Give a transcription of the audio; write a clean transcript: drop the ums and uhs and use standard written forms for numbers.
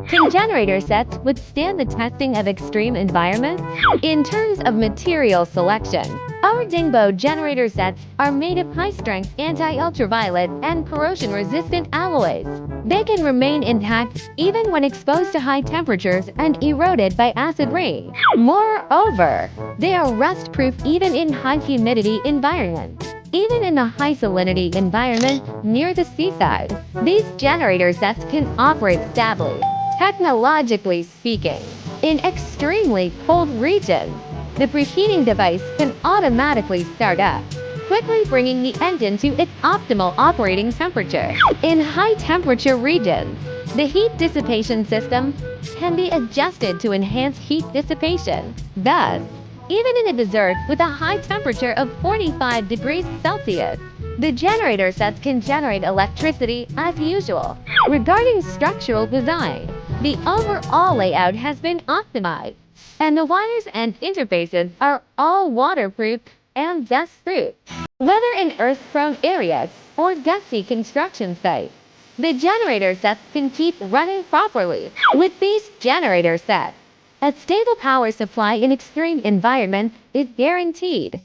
Can generator sets withstand the testing of extreme environments? In terms of material selection, our Dingbo generator sets are made of high-strength anti-ultraviolet and corrosion-resistant alloys. They can remain intact even when exposed to high temperatures and eroded by acid rain. Moreover, they are rust-proof even in high-humidity environments. Even in a high-salinity environment near the seaside, these generator sets can operate stably. Technologically speaking, in extremely cold regions, the preheating device can automatically start up, quickly bringing the engine to its optimal operating temperature. In high-temperature regions, the heat dissipation system can be adjusted to enhance heat dissipation. Thus, even in a desert with a high temperature of 45 degrees Celsius, the generator sets can generate electricity as usual. Regarding structural design, the overall layout has been optimized, and the wires and interfaces are all waterproof and dust-proof. Whether in earth-prone areas or gusty construction sites, the generator sets can keep running properly. With these generator sets, a stable power supply in extreme environments is guaranteed.